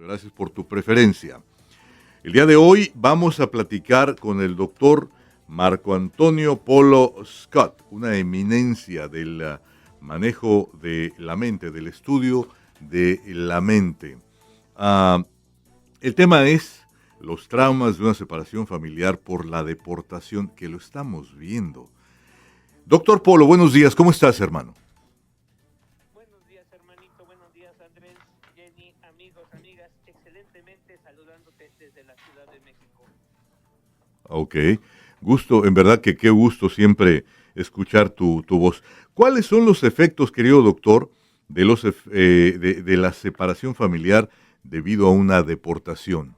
Gracias por tu preferencia. El día de hoy vamos a platicar con el doctor Marco Antonio Polo Scott, una eminencia del manejo de la mente, del estudio de la mente. El tema es los traumas de una separación familiar por la deportación, que lo estamos viendo. Doctor Polo, buenos días, ¿cómo estás, hermano? Buenos días, hermanito, buenos días, Andrés, Jenny, amigos, amigas, excelentemente saludándote desde la Ciudad de México. Ok, gusto, en verdad que qué gusto siempre escuchar tu voz. ¿Cuáles son los efectos, querido doctor, de la separación familiar debido a una deportación?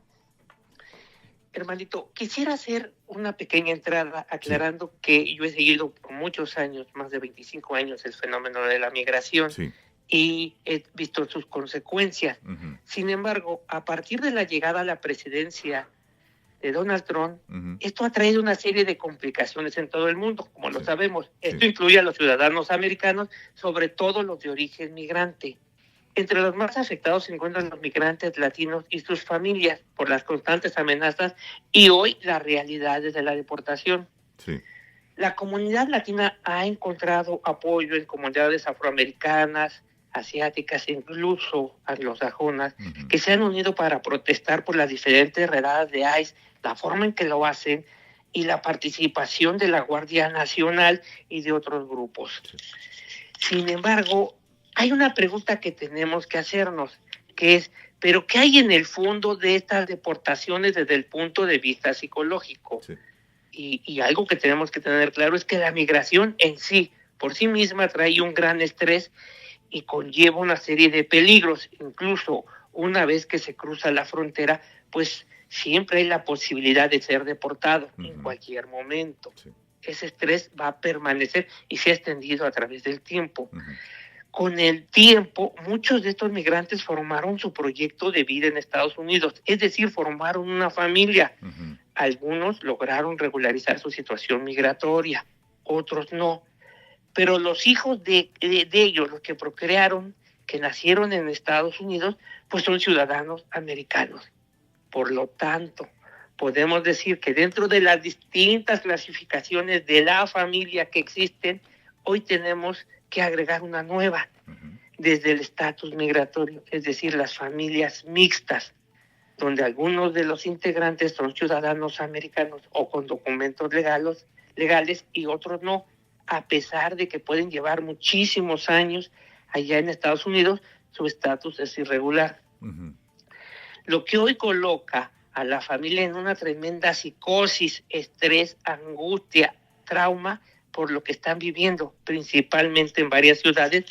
Hermanito, quisiera hacer una pequeña entrada Sí, aclarando que yo he seguido por muchos años, más de 25 años, el fenómeno de la migración sí. y he visto sus consecuencias. Ujú, Sin embargo, a partir de la llegada a la presidencia de Donald Trump, ujú, esto ha traído una serie de complicaciones en todo el mundo, como lo sí, sabemos. sí, Esto incluye a los ciudadanos americanos, sobre todo los de origen migrante. Entre los más afectados se encuentran los migrantes latinos y sus familias por las constantes amenazas y hoy las realidades de la deportación. sí. La comunidad latina ha encontrado apoyo en comunidades afroamericanas, asiáticas e incluso anglosajonas Ujú, que se han unido para protestar por las diferentes redadas de ICE, la forma en que lo hacen y la participación de la Guardia Nacional y de otros grupos. sí, Sin embargo, hay una pregunta que tenemos que hacernos, que es, ¿pero qué hay en el fondo de estas deportaciones desde el punto de vista psicológico? sí. Y algo que tenemos que tener claro es que la migración en sí, por sí misma, trae un gran estrés y conlleva una serie de peligros. Incluso una vez que se cruza la frontera, pues siempre hay la posibilidad de ser deportado en Ujú, cualquier momento. sí, Ese estrés va a permanecer y se ha extendido a través del tiempo. ujú, Con el tiempo, muchos de estos migrantes formaron su proyecto de vida en Estados Unidos, es decir, formaron una familia. ujú, Algunos lograron regularizar su situación migratoria, otros no. Pero los hijos de ellos, los que procrearon, que nacieron en Estados Unidos, pues son ciudadanos americanos. Por lo tanto, podemos decir que dentro de las distintas clasificaciones de la familia que existen, hoy tenemos que agregar una nueva ujú, desde el estatus migratorio, es decir, las familias mixtas, donde algunos de los integrantes son ciudadanos americanos o con documentos legales y otros no, a pesar de que pueden llevar muchísimos años allá en Estados Unidos, su estatus es irregular. ujú. Lo que hoy coloca a la familia en una tremenda psicosis, estrés, angustia, trauma por lo que están viviendo, principalmente en varias ciudades,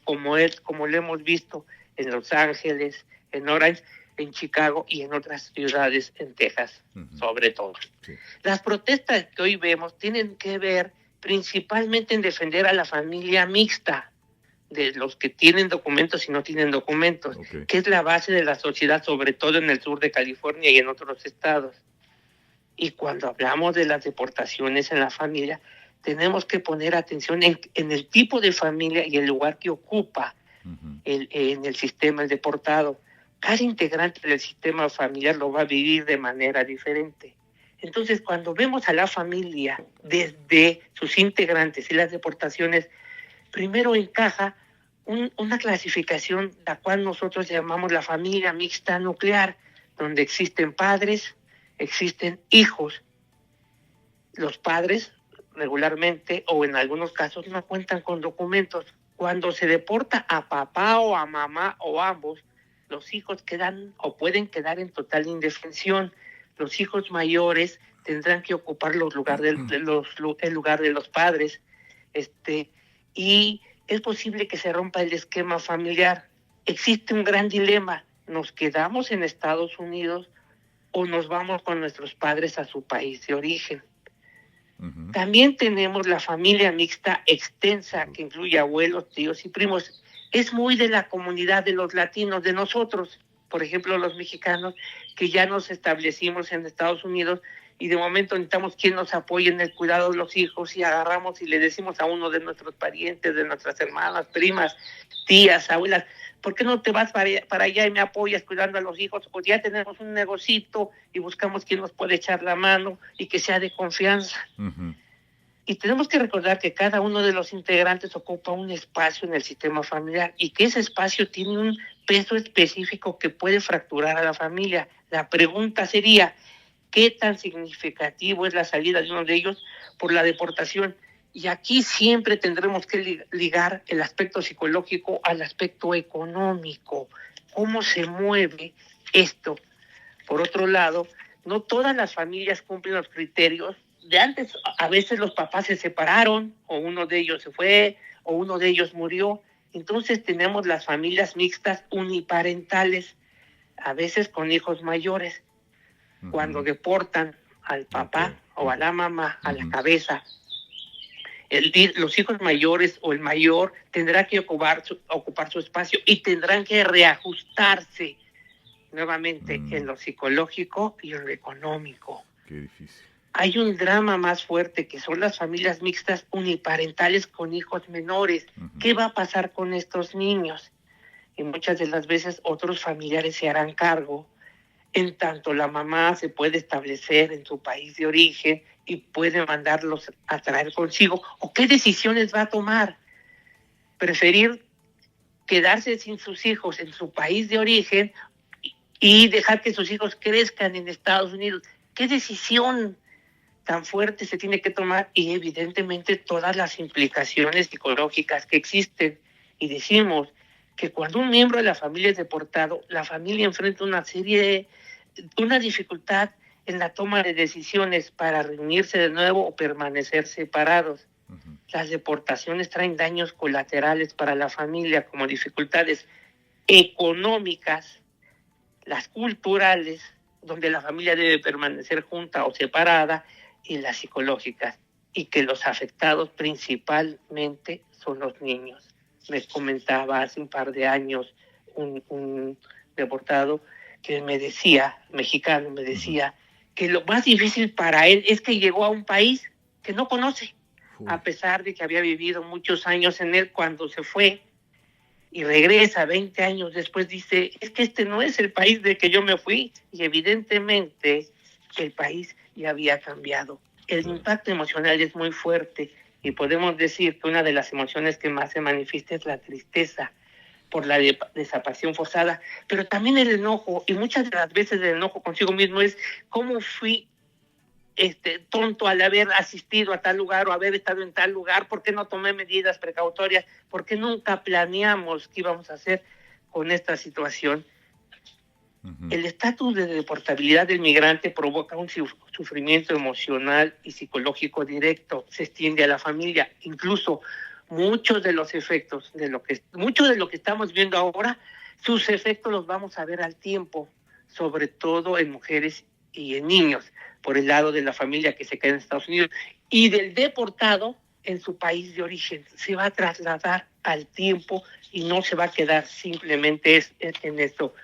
como lo hemos visto en Los Ángeles, en Orange, en Chicago y en otras ciudades en Texas, Ujú, sobre todo. sí, Las protestas que hoy vemos tienen que ver principalmente en defender a la familia mixta, de los que tienen documentos y no tienen documentos, ok. que es la base de la sociedad, sobre todo en el sur de California y en otros estados. Y cuando hablamos de las deportaciones en la familia, tenemos que poner atención en el tipo de familia y el lugar que ocupa Ujú, en el sistema el deportado. Cada integrante del sistema familiar lo va a vivir de manera diferente. Entonces, cuando vemos a la familia desde sus integrantes y las deportaciones, primero encaja una clasificación la cual nosotros llamamos la familia mixta nuclear, donde existen padres, existen hijos. Los padres regularmente o en algunos casos no cuentan con documentos. Cuando se deporta a papá o a mamá o ambos, los hijos quedan o pueden quedar en total indefensión. Los hijos mayores tendrán que ocupar el lugar de los padres. Y es posible que se rompa el esquema familiar. Existe un gran dilema. ¿Nos quedamos en Estados Unidos o nos vamos con nuestros padres a su país de origen? ujú, También tenemos la familia mixta extensa, que incluye abuelos, tíos y primos. Es muy de la comunidad de los latinos, de nosotros, por ejemplo, los mexicanos, que ya nos establecimos en Estados Unidos y de momento necesitamos quien nos apoye en el cuidado de los hijos y agarramos y le decimos a uno de nuestros parientes, de nuestras hermanas, primas, tías, abuelas, ¿por qué no te vas para allá y me apoyas cuidando a los hijos? Pues ya tenemos un negocito y buscamos quien nos puede echar la mano y que sea de confianza. Uh-huh. Y tenemos que recordar que cada uno de los integrantes ocupa un espacio en el sistema familiar y que ese espacio tiene un peso específico que puede fracturar a la familia. La pregunta sería, ¿qué tan significativo es la salida de uno de ellos por la deportación? Y aquí siempre tendremos que ligar el aspecto psicológico al aspecto económico. ¿Cómo se mueve esto? Por otro lado, no todas las familias cumplen los criterios. De antes, a veces los papás se separaron, o uno de ellos se fue, o uno de ellos murió. Entonces tenemos las familias mixtas uniparentales, a veces con hijos mayores. Uh-huh. Cuando deportan al papá o a la mamá a la cabeza, los hijos mayores o el mayor tendrá que ocupar su espacio y tendrán que reajustarse nuevamente en lo psicológico y en lo económico. Qué difícil. Hay un drama más fuerte que son las familias mixtas uniparentales con hijos menores. Uh-huh. ¿Qué va a pasar con estos niños? Y muchas de las veces otros familiares se harán cargo, en tanto la mamá se puede establecer en su país de origen y puede mandarlos a traer consigo. ¿O qué decisiones va a tomar? Preferir quedarse sin sus hijos en su país de origen y dejar que sus hijos crezcan en Estados Unidos. ¿Qué decisión tan fuerte se tiene que tomar? Y evidentemente todas las implicaciones psicológicas que existen. Y decimos que cuando un miembro de la familia es deportado, la familia enfrenta una dificultad en la toma de decisiones para reunirse de nuevo o permanecer separados. Uh-huh. Las deportaciones traen daños colaterales para la familia, como dificultades económicas, las culturales, donde la familia debe permanecer junta o separada, y las psicológicas, y que los afectados principalmente son los niños. Me comentaba hace un par de años un deportado que me decía, mexicano, me decía que lo más difícil para él es que llegó a un país que no conoce, a pesar de que había vivido muchos años en él. Cuando se fue y regresa 20 años después, dice, es que este no es el país de que yo me fui, y evidentemente el país ya había cambiado. El impacto emocional es muy fuerte y podemos decir que una de las emociones que más se manifiesta es la tristeza por la desaparición forzada, pero también el enojo, y muchas de las veces el enojo consigo mismo es cómo fui tonto al haber asistido a tal lugar o haber estado en tal lugar, por qué no tomé medidas precautorias, por qué nunca planeamos qué íbamos a hacer con esta situación. Uh-huh. El estatus de deportabilidad del migrante provoca un sufrimiento emocional y psicológico directo, se extiende a la familia. Incluso muchos de los efectos mucho de lo que estamos viendo ahora, sus efectos los vamos a ver al tiempo, sobre todo en mujeres y en niños, por el lado de la familia que se queda en Estados Unidos, y del deportado en su país de origen. Se va a trasladar al tiempo y no se va a quedar simplemente en esto.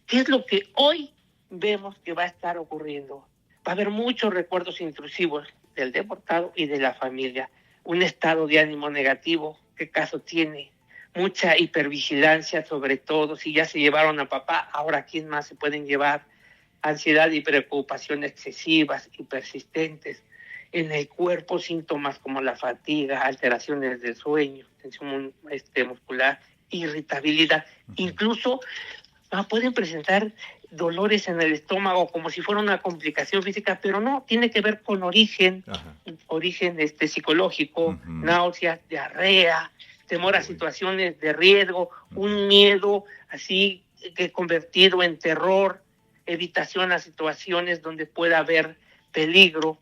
¿Qué es lo que hoy vemos que va a estar ocurriendo? Va a haber muchos recuerdos intrusivos del deportado y de la familia. Un estado de ánimo negativo, ¿qué caso tiene? Mucha hipervigilancia, sobre todo, si ya se llevaron a papá, ahora ¿quién más se pueden llevar? Ansiedad y preocupación excesivas y persistentes. En el cuerpo, síntomas como la fatiga, alteraciones del sueño, tensión muscular, irritabilidad, incluso pueden presentar dolores en el estómago como si fuera una complicación física, pero no, tiene que ver con origen psicológico, náuseas, diarrea, temor a situaciones de riesgo, un miedo así que convertido en terror, evitación a situaciones donde pueda haber peligro,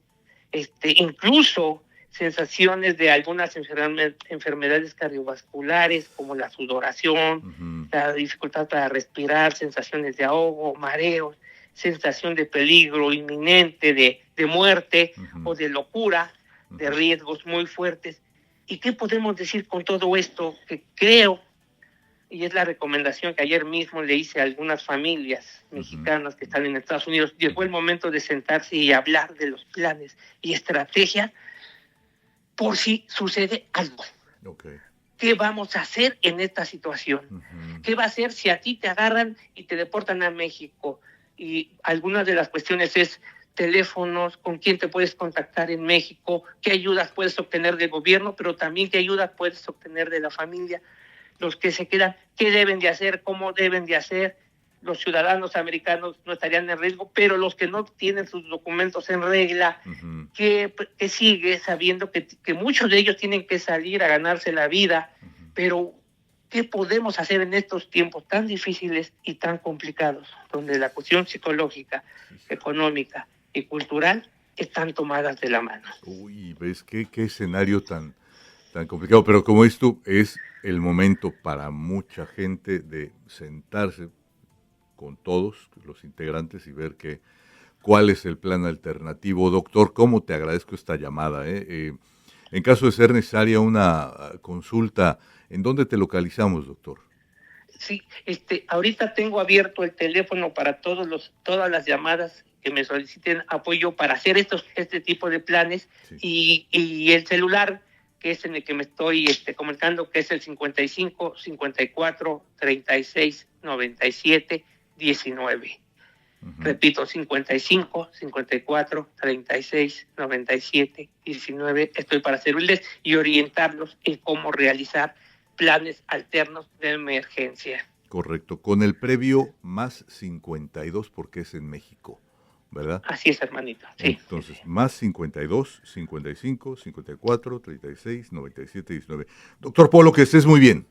incluso sensaciones de algunas enfermedades cardiovasculares como la sudoración, la dificultad para respirar, sensaciones de ahogo, mareos, sensación de peligro inminente, de muerte o de locura, de riesgos muy fuertes. ¿Y qué podemos decir con todo esto? Que creo, y es la recomendación que ayer mismo le hice a algunas familias mexicanas que están en Estados Unidos. Llegó el momento de sentarse y hablar de los planes y estrategias por si sucede algo. Okay. ¿Qué vamos a hacer en esta situación? ¿Qué va a hacer si a ti te agarran y te deportan a México? Y algunas de las cuestiones es teléfonos, con quién te puedes contactar en México, qué ayudas puedes obtener del gobierno, pero también qué ayudas puedes obtener de la familia. Los que se quedan, qué deben de hacer, cómo deben de hacer. Los ciudadanos americanos no estarían en riesgo, pero los que no tienen sus documentos en regla, que sigue sabiendo que muchos de ellos tienen que salir a ganarse la vida, pero ¿qué podemos hacer en estos tiempos tan difíciles y tan complicados, donde la cuestión psicológica, económica y cultural están tomadas de la mano? Uy, ¿ves qué escenario tan complicado? Pero como esto es el momento para mucha gente de sentarse con todos los integrantes y ver cuál es el plan alternativo. Doctor, ¿cómo te agradezco esta llamada? En caso de ser necesaria una consulta, ¿en dónde te localizamos, doctor? Sí, ahorita tengo abierto el teléfono para todas las llamadas que me soliciten apoyo para hacer este tipo de planes, sí. Y el celular, que es en el que me estoy comunicando, que es el 55 54 36 97 19. Repito, 55 54 36 97 19. Estoy para servirles y orientarlos en cómo realizar planes alternos de emergencia. Correcto, con el previo más 52 porque es en México, ¿verdad? Así es, hermanito, sí. Entonces, más 52, 55, 54, 36, 97, 19. Doctor Polo, que estés muy bien.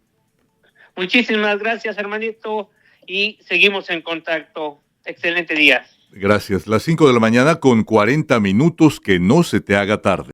Muchísimas gracias, hermanito, y seguimos en contacto. Excelente día. Gracias. Las 5 de la mañana con 40 minutos, que no se te haga tarde.